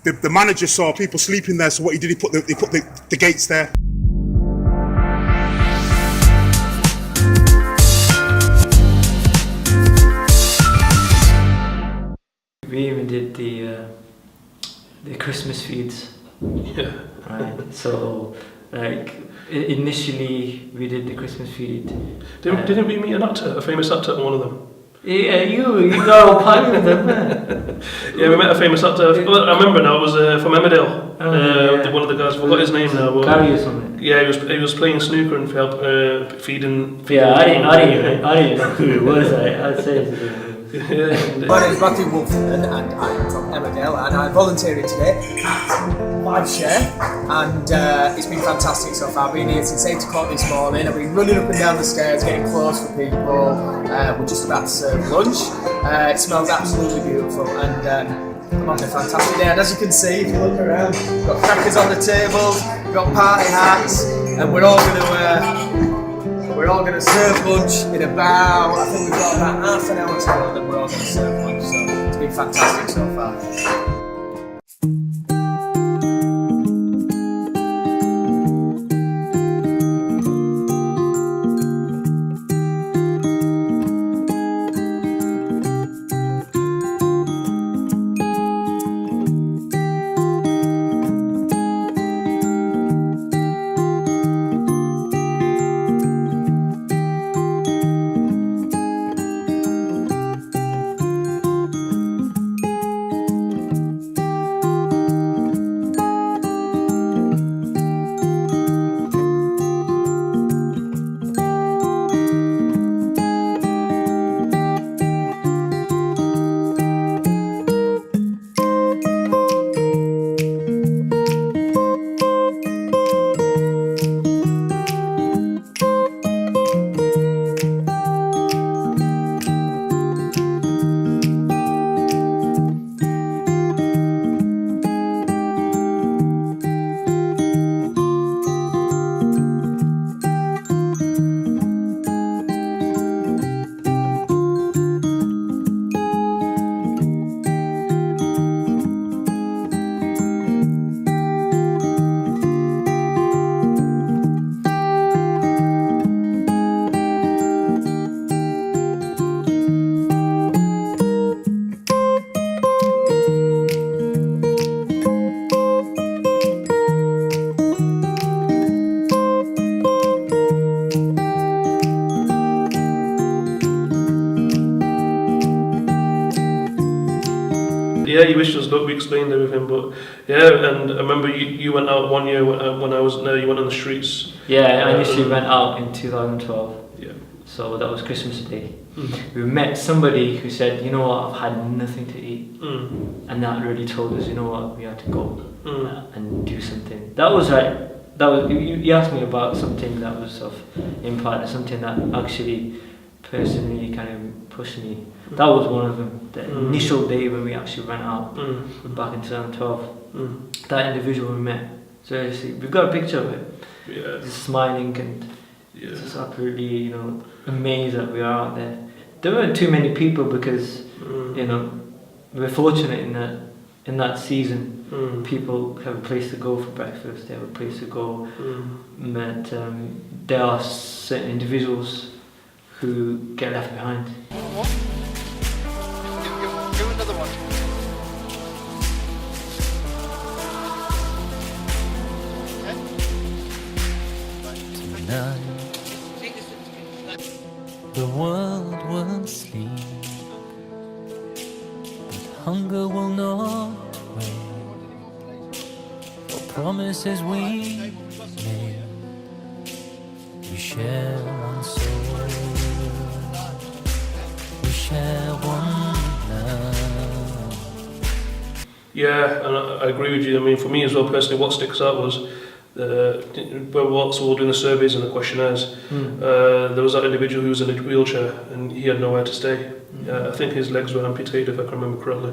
The manager saw people sleeping there, so what he did, he put the gates there. We even did the Christmas feeds. Yeah. Right. So like initially we did the Christmas feed. Didn't we meet an actor, a famous actor, on one of them? Yeah, you got all party with them, man. Yeah, we met a famous actor. I remember now. It was from Emmerdale. Yeah. One of the guys. I forgot his name now. But Gary or something. yeah, he was playing snooker and feeding. Yeah, I didn't know who it was. I'd say it's My name is Matthew Wolfman and I'm from Emmerdale, and I'm volunteering today at Live Share, and it's been fantastic so far. I've been here since 8 o'clock this morning. I've been running up and down the stairs getting clothes for people. We're just about to serve lunch. It smells absolutely beautiful, and I'm having a fantastic day. And as you can see, if you look around, we've got crackers on the tables, we've got party hats, and we're all going to serve lunch in about, I think we've got about half an hour to go, then we're all going to serve lunch, so it's been fantastic so far. Yeah, you wished us luck. We explained everything, but yeah, and I remember you went out one year when I wasn't there. You went on the streets. Yeah, I initially went out in 2012. Yeah. So that was Christmas Day. Mm. We met somebody who said, you know what, I've had nothing to eat. And that really told us, you know what, we had to go and do something. That was right. That was you asked me about something that was of impact, something that actually personally kind of pushed me. That was one of them. The initial day when we actually went out back in 2012. That individual we met. Seriously, we've got a picture of it. Yeah. Just smiling and just absolutely, you know, amazed that we are out there. There weren't too many people because, you know, we're fortunate in that season. People have a place to go for breakfast. They have a place to go. But there are certain individuals who get left behind. Give another one. Tonight, the world won't sleep, but hunger will not wait. For promises we made, we share one soul, we share one love. Yeah, and I agree with you. I mean, for me as well, personally, what sticks out was whilst we were doing the surveys and the questionnaires, there was that individual who was in a wheelchair and he had nowhere to stay. I think his legs were amputated, if I can remember correctly.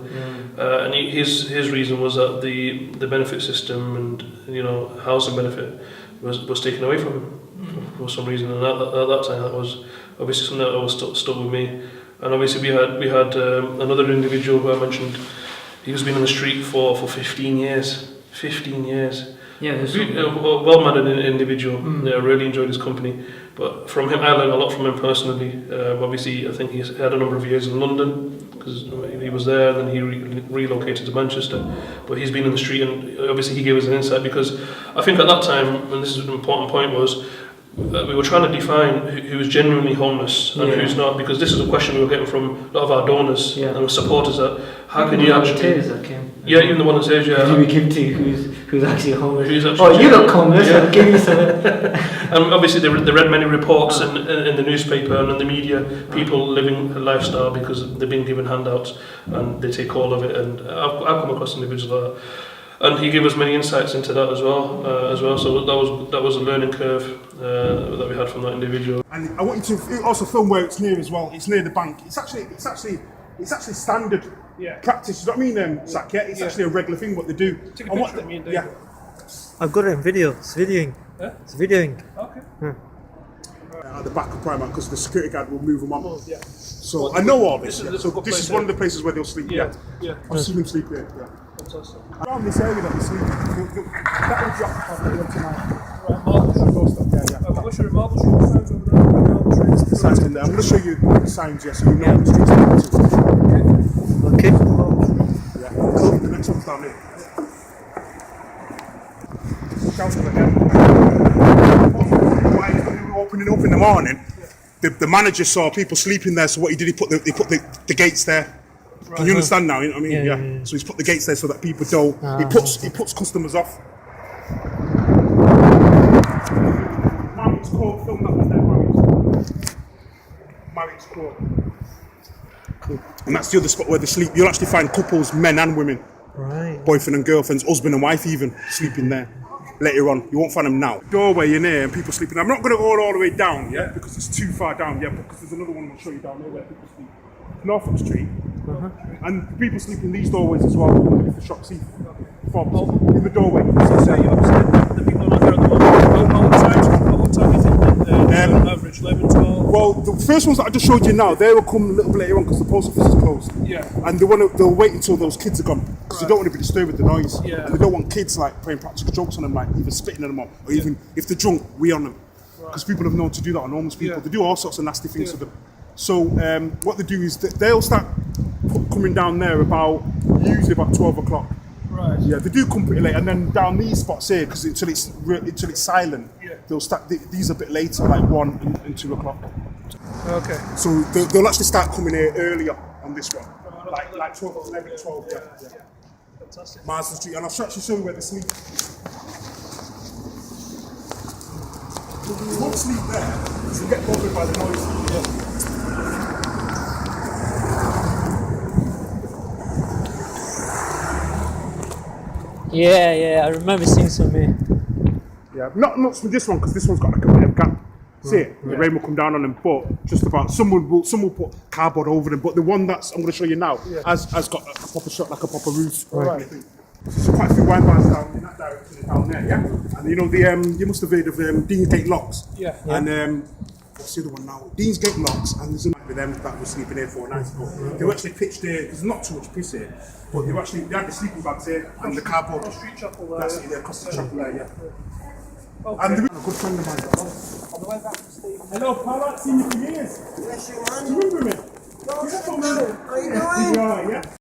And his reason was that the benefit system and, you know, housing benefit was taken away from him for some reason. And at that time, that was obviously something that always stuck with me. And obviously we had another individual who I mentioned. He was been on the street for 15 years. 15 years. Yeah, there's Well-mannered individual. Yeah, I really enjoyed his company. But from him, I learned a lot from him personally. Obviously, I think he had a number of years in London because he was there, and then he relocated to Manchester. But he's been in the street, and obviously he gave us an insight, because I think at that time, and this is an important point, was we were trying to define who is genuinely homeless and who's not, because this is a question we were getting from a lot of our donors and our supporters, that how can you actually... that came. Yeah, even the one that says, yeah... Who we give to, who's actually homeless. Who's actually you look homeless, yeah. I'll give you some. And obviously they read many reports in the newspaper and in the media, people living a lifestyle because they've been given handouts and they take all of it, and I've come across individuals like that. And he gave us many insights into that as well. So that was a learning curve that we had from that individual. And I want you to also film where it's near as well. It's near the bank. It's actually standard practice. You know what I mean, Zach? Yeah, it's actually a regular thing what they do. Take a picture of me and David. I've got it in video. It's videoing. Yeah? It's videoing. Okay. At the back of Primark, because the security guard will move them on. Oh, yeah. So I know all this. This is So this is one of the places where they'll sleep. Yeah. I've seen them sleep here. Yeah. Fantastic. Around this area that they sleep, that would drop off the way tonight. Right, Marble Yeah. Mubashir and Marble Street, signs over there. Marble Street. The signs in there. I'm going to show you the signs, so you know the streets to go to. Okay. Yeah. Cool. The next one's down here. While we were opening up in the morning, the manager saw people sleeping there, so what he did, he put the gates there. Can you understand now? You know what I mean? Yeah. So he's put the gates there so that people don't. He puts customers off. Marriage Court, film that one there, Marriage Court. Cool. And that's the other spot where they sleep. You'll actually find couples, men and women, Right. boyfriend and girlfriends, husband and wife even, sleeping there. Later on, you won't find them now. Doorway in there and people sleeping. I'm not going to go all the way down, because it's too far down, because there's another one I'll show you down there where people sleep. Norfolk Street, and people sleep in these doorways as well. If the shop see fobs in the doorway. So you obviously the people not there at the moment. How long time do you think that average 11, 12? Well, the first ones that I just showed you now, they will come a little bit later on because the post office is closed. Yeah. And they'll wait until those kids are gone because they don't want to be disturbed with the noise. Yeah. And they don't want kids like playing practical jokes on them, like either spitting at them up, or even if they're drunk, we on them. Because people have known to do that on homeless people. They do all sorts of nasty things to them. So what they do is they'll start coming down there usually about 12 o'clock. Right. Yeah, they do come pretty late, and then down these spots here, because until it's silent, they'll start. These are a bit later, like 1 and 2 o'clock. Okay. So they'll actually start coming here earlier on this one, like 12, 11, 12. Yeah. Fantastic. Marsden Street, and I'll actually show you where they sleep. They won't sleep there, because they get bothered by the noise. Yeah, I remember seeing some here. Yeah, not much with this one because this one's got like a bit of gap. See it? The rain will come down on them, but just about some will put cardboard over them. But the one that's I'm going to show you now has got a proper shot, like a proper roof. Right. So quite a few wine bars down in that direction, down there, yeah. And you know you must have heard of Deansgate Locks. Yeah. And what's the other one now? Deansgate Locks, and there's another with them that was sleeping here 4 nights ago. They were actually pitched here. There's not too much piss here, but they had the sleeping bags here and the cardboard. Street chapel there. That's it, yeah, across the chapel there, yeah. Okay. And a good friend of mine. On the way back to Steve. Hello, pal, I've seen you for years. Yes, you man. Do you remember me? How you doing? You alright, yeah?